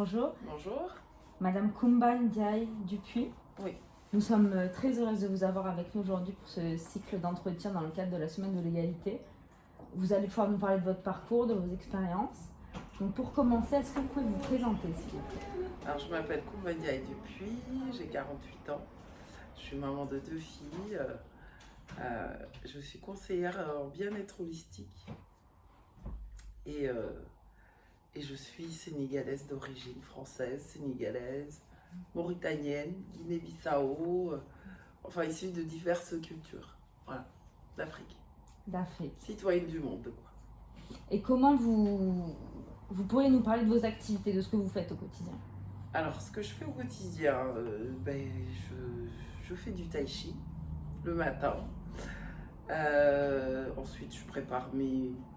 bonjour. Bonjour. Madame Koumba Ndiaye Dupuis. Oui. Nous sommes très heureuses de vous avoir avec nous aujourd'hui pour ce cycle d'entretien dans le cadre de la semaine de l'égalité. Vous allez pouvoir nous parler de votre parcours, de vos expériences. Donc pour commencer, est-ce que vous pouvez vous présenter, s'il vous plaît? Alors, je m'appelle Koumba Ndiaye Dupuis, j'ai 48 ans. Je suis maman de 2 filles. Je suis conseillère en bien-être holistique. Et je suis sénégalaise d'origine, française, sénégalaise, mauritanienne, Guinée-Bissau, enfin issue de diverses cultures, voilà, d'Afrique. D'Afrique. Citoyenne du monde, quoi. Et comment vous pourriez nous parler de vos activités, de ce que vous faites au quotidien? Alors, ce que je fais au quotidien, je fais du tai chi le matin. Ensuite, je prépare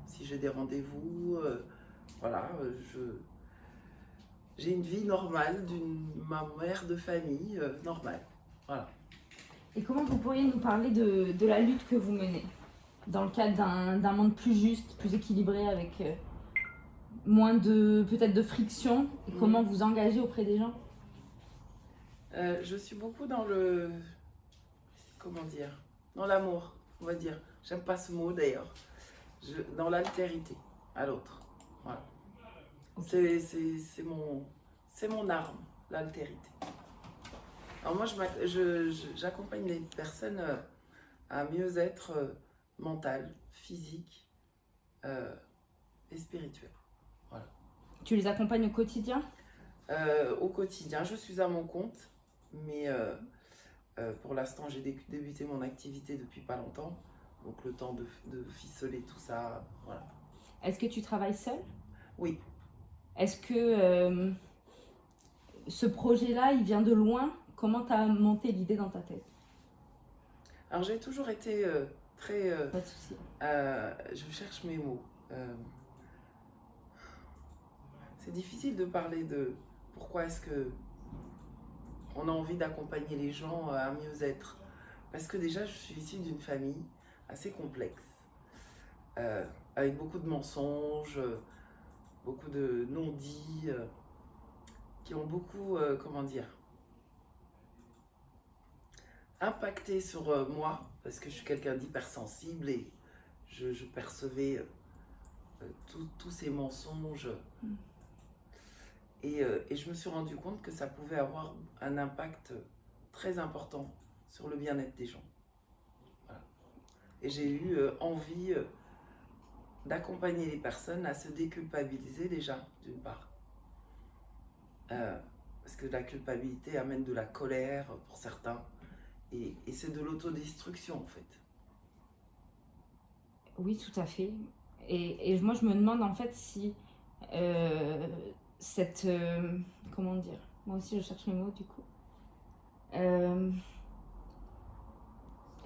si j'ai des rendez-vous. Voilà, j'ai une vie normale ma mère de famille normale. Voilà. Et comment vous pourriez nous parler de la lutte que vous menez dans le cadre d'un monde plus juste, plus équilibré, avec moins peut-être de friction, et comment vous engagez auprès des gens? Je suis beaucoup dans dans l'amour, on va dire. J'aime pas ce mot d'ailleurs. Dans l'altérité à l'autre. Voilà. Okay. C'est mon arme, l'altérité. Alors moi, j'accompagne les personnes à mieux-être mental, physique et spirituel. Voilà. Tu les accompagnes au quotidien? Au quotidien, je suis à mon compte, mais pour l'instant, j'ai débuté mon activité depuis pas longtemps, donc le temps de ficeler tout ça, voilà. Est-ce que tu travailles seule? Oui. Est-ce que ce projet-là, il vient de loin? Comment tu as monté l'idée dans ta tête? Alors j'ai toujours été très... Pas de souci. Je cherche mes mots. C'est difficile de parler de pourquoi est-ce que on a envie d'accompagner les gens à mieux-être. Parce que déjà, je suis issue d'une famille assez complexe, avec beaucoup de mensonges, beaucoup de non-dits, qui ont beaucoup, impacté sur moi, parce que je suis quelqu'un d'hypersensible et je percevais tous ces mensonges. Et je me suis rendu compte que ça pouvait avoir un impact très important sur le bien-être des gens. Voilà. Et j'ai eu envie d'accompagner les personnes à se déculpabiliser déjà, d'une part. Parce que la culpabilité amène de la colère pour certains. Et c'est de l'autodestruction en fait. Oui, tout à fait. Et moi, je me demande en fait si comment dire, moi aussi je cherche mes mots du coup,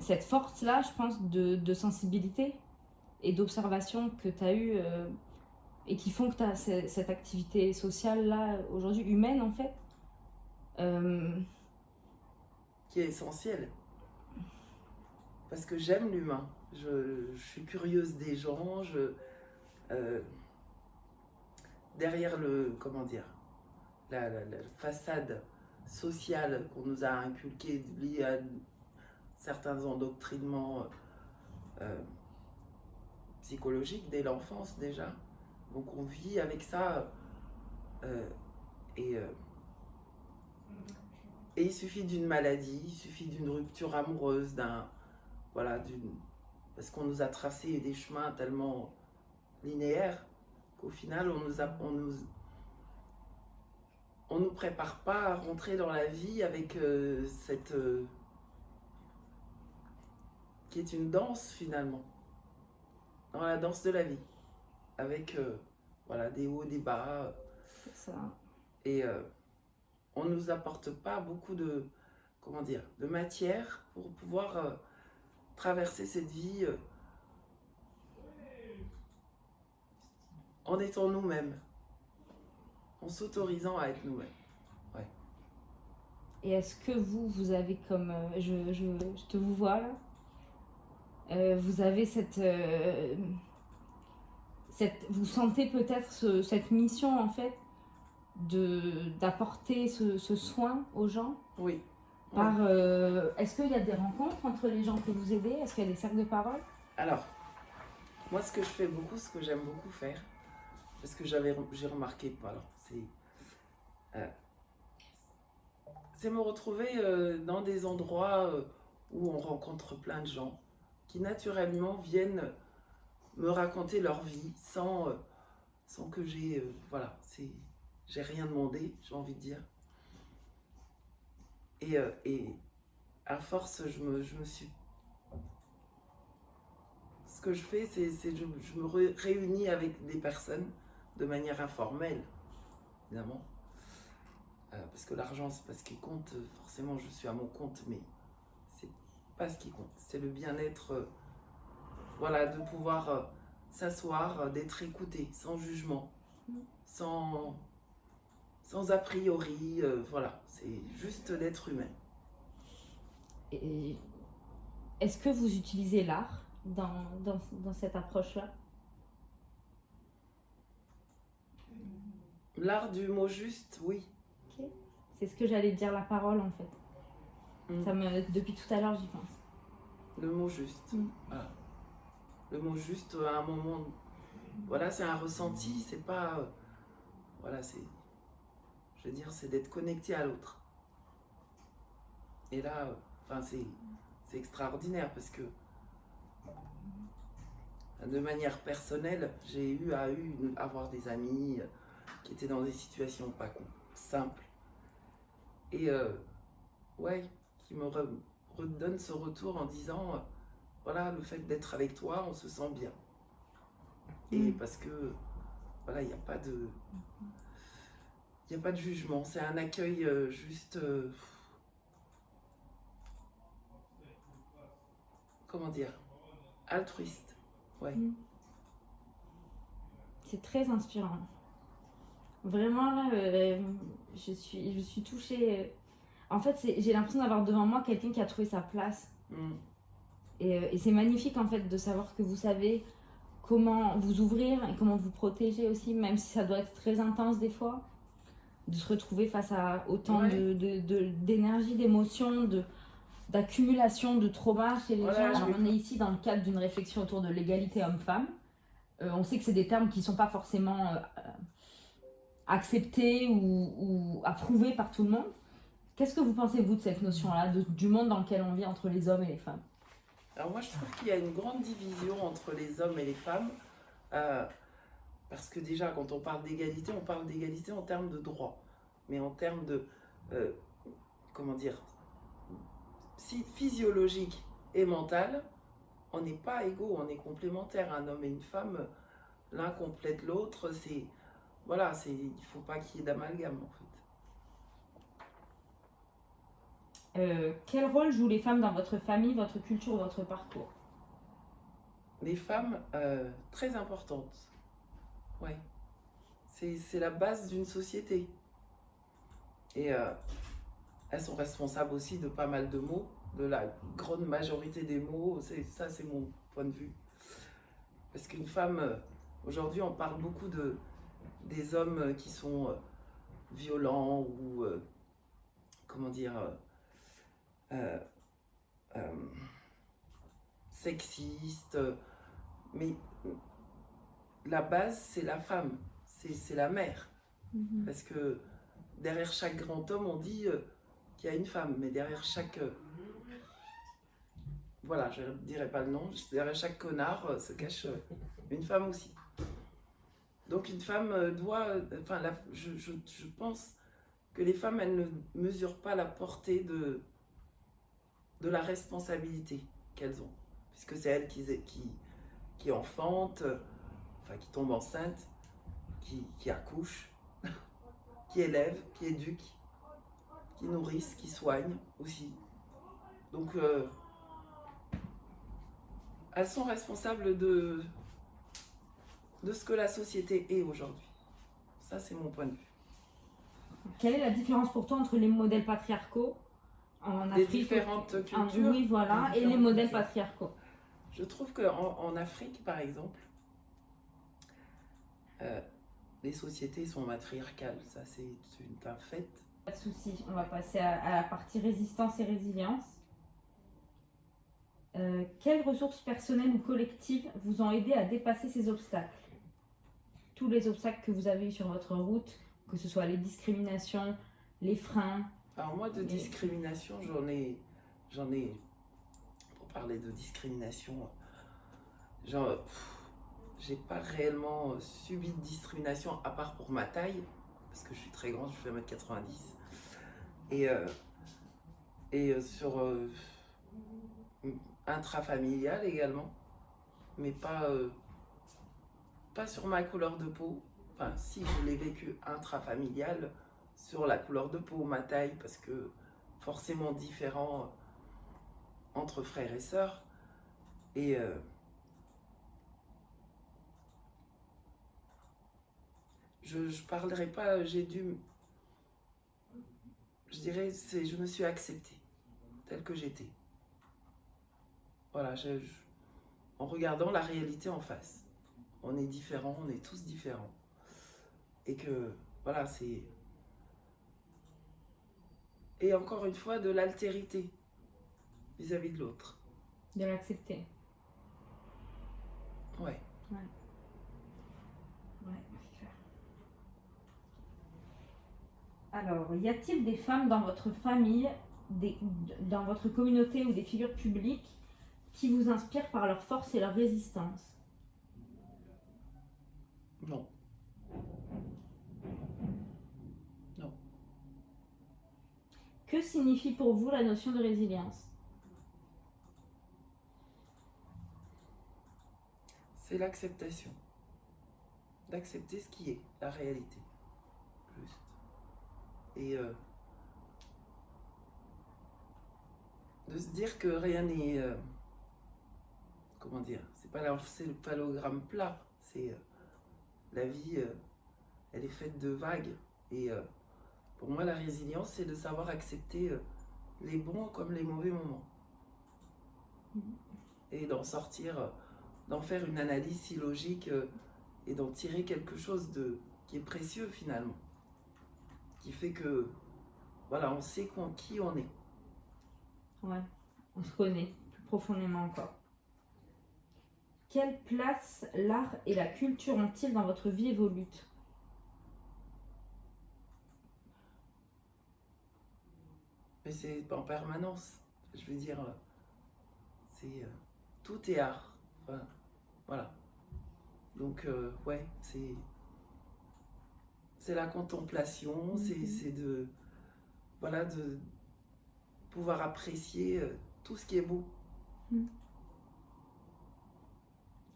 cette force-là, je pense, de sensibilité et d'observation que tu as eue et qui font que tu as cette activité sociale-là, aujourd'hui humaine en fait. Qui est essentielle. Parce que j'aime l'humain. Je suis curieuse des gens. Derrière la façade sociale qu'on nous a inculquée liée à certains endoctrinements psychologiques dès l'enfance déjà. Donc on vit avec ça et il suffit d'une maladie, il suffit d'une rupture amoureuse, parce qu'on nous a tracé des chemins tellement linéaires qu'au final on nous prépare pas à rentrer dans la vie avec qui est une danse finalement, dans la danse de la vie, avec des hauts, des bas. C'est ça. Et on nous apporte pas beaucoup de matière pour pouvoir traverser cette vie en étant nous-mêmes, en s'autorisant à être nous-mêmes. Ouais. Et est-ce que vous avez comme... je te vous vois là, vous avez vous sentez peut-être cette mission en fait d'apporter ce soin aux gens Oui. par, est-ce qu'il y a des rencontres entre les gens que vous aidez? Est-ce qu'il y a des cercles de parole? Alors, moi, ce que je fais beaucoup, ce que j'aime beaucoup faire, parce que j'ai remarqué, alors, c'est me retrouver dans des endroits où on rencontre plein de gens qui naturellement viennent me raconter leur vie sans que j'ai rien demandé, j'ai envie de dire. Et à force, je me suis... Ce que je fais, c'est je me réunis avec des personnes de manière informelle, évidemment. Parce que l'argent, c'est pas ce qui compte. Forcément, je suis à mon compte, mais c'est pas ce qui compte. C'est le bien-être, de pouvoir s'asseoir, d'être écouté, sans jugement, sans a priori, c'est juste d'être humain. Et est-ce que vous utilisez l'art dans cette approche-là? L'art du mot juste, oui. Okay. C'est ce que j'allais dire, la parole en fait. Depuis tout à l'heure, j'y pense. Le mot juste. Voilà. Le mot juste, à un moment, c'est un ressenti, c'est pas... c'est d'être connecté à l'autre. Et là, c'est extraordinaire parce que de manière personnelle, j'ai eu à avoir des amis qui étaient dans des situations pas simples et qui me redonnent ce retour en disant le fait d'être avec toi, on se sent bien. Et parce que il n'y a pas de jugement, c'est un accueil juste comment dire, altruiste. Ouais. C'est très inspirant. Vraiment là, je suis touchée. En fait, j'ai l'impression d'avoir devant moi quelqu'un qui a trouvé sa place. Et c'est magnifique en fait de savoir que vous savez comment vous ouvrir et comment vous protéger aussi, même si ça doit être très intense des fois, de se retrouver face à autant d'énergie, d'émotions, d'accumulation de trauma chez les gens. Alors on est ici dans le cadre d'une réflexion autour de l'égalité homme-femme. On sait que c'est des termes qui ne sont pas forcément acceptés ou approuvés par tout le monde. Qu'est-ce que vous pensez, vous, de cette notion-là, du monde dans lequel on vit entre les hommes et les femmes? Alors moi, je trouve qu'il y a une grande division entre les hommes et les femmes, parce que déjà, quand on parle d'égalité en termes de droits, mais en termes de, physiologique et mental, on n'est pas égaux, on est complémentaires. Un homme et une femme, l'un complète l'autre, il ne faut pas qu'il y ait d'amalgame en fait. Quel rôle jouent les femmes dans votre famille, votre culture ou votre parcours? Les femmes, très importantes. Ouais. C'est la base d'une société. Et elles sont responsables aussi de pas mal de maux, de la grande majorité des maux. Ça, c'est mon point de vue. Parce qu'une femme, aujourd'hui, on parle beaucoup des hommes qui sont violents ou, sexistes. Mais la base, c'est la femme, c'est la mère. Parce que derrière chaque grand homme, on dit qu'il y a une femme, mais derrière chaque... je ne dirai pas le nom, derrière chaque connard se cache une femme aussi. Donc une femme doit... je pense que les femmes, elles ne mesurent pas la portée de la responsabilité qu'elles ont. Puisque c'est elles qui enfantent, qui tombent enceintes, qui accouchent, qui élèvent, qui éduquent, qui nourrissent, qui soignent aussi. Donc, elles sont responsables de ce que la société est aujourd'hui. Ça, c'est mon point de vue. Quelle est la différence pour toi entre les modèles patriarcaux en Afrique, différentes cultures, et les modèles patriarcaux? Je trouve qu'en Afrique, par exemple, les sociétés sont matriarcales, ça c'est un fait. Pas de souci, on va passer à la partie résistance et résilience. Quelles ressources personnelles ou collectives vous ont aidé à dépasser ces obstacles? Tous les obstacles que vous avez eu sur votre route, que ce soit les discriminations, les freins. Alors moi de discrimination, j'en ai, pour parler de discrimination, j'ai pas réellement subi de discrimination à part pour ma taille, parce que je suis très grande, je fais 1m90. Et sur intrafamilial également, mais pas sur ma couleur de peau. Enfin, si je l'ai vécu intrafamilial sur la couleur de peau, ma taille, parce que forcément différent entre frères et sœurs. Et je parlerai pas, je dirais, je me suis acceptée telle que j'étais. Voilà, en regardant la réalité en face. On est différents, on est tous différents. Et que, voilà, c'est... Et encore une fois, de l'altérité vis-à-vis de l'autre. De l'accepter. Ouais. Ouais, c'est clair. Alors, y a-t-il des femmes dans votre famille, dans votre communauté ou des figures publiques qui vous inspirent par leur force et leur résistance? Non. Non. Que signifie pour vous la notion de résilience? C'est l'acceptation. D'accepter ce qui est, la réalité. Juste. Et de se dire que rien n'est... comment dire? C'est le phallogramme plat. C'est... la vie, elle est faite de vagues. Et pour moi, la résilience, c'est de savoir accepter les bons comme les mauvais moments. Et d'en sortir, d'en faire une analyse si logique et d'en tirer quelque chose qui est précieux finalement. Qui fait que, voilà, on sait qui on est. Ouais, on se connaît plus profondément encore. Quelle place l'art et la culture ont-ils dans votre vie évolue? Mais c'est en permanence. Je veux dire, c'est tout est art. Voilà. Donc, ouais, c'est la contemplation, c'est de pouvoir apprécier tout ce qui est beau.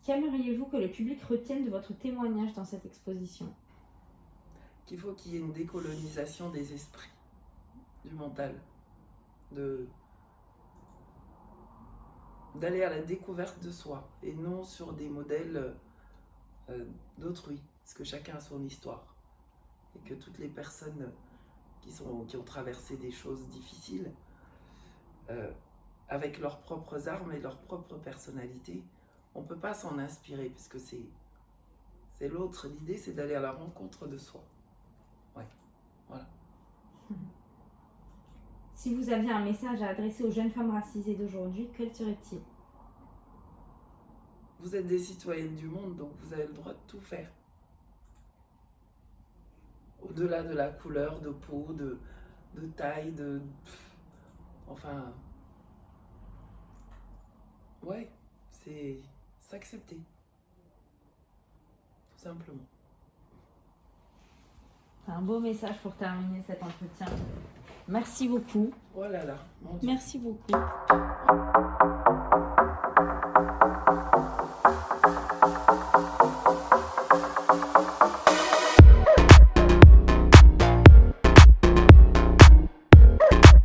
Qu'aimeriez-vous que le public retienne de votre témoignage dans cette exposition? Qu'il faut qu'il y ait une décolonisation des esprits, du mental, d'aller à la découverte de soi et non sur des modèles d'autrui, parce que chacun a son histoire et que toutes les personnes qui ont traversé des choses difficiles avec leurs propres armes et leur propre personnalité, on ne peut pas s'en inspirer puisque c'est l'autre. L'idée, c'est d'aller à la rencontre de soi. Ouais, voilà. Si vous aviez un message à adresser aux jeunes femmes racisées d'aujourd'hui, quel serait-il? Vous êtes des citoyennes du monde, donc vous avez le droit de tout faire. Au-delà de la couleur de peau, de taille, enfin... Ouais, c'est s'accepter. Tout simplement. C'est un beau message pour terminer cet entretien. Merci beaucoup. Oh là là, mon Dieu. Merci beaucoup.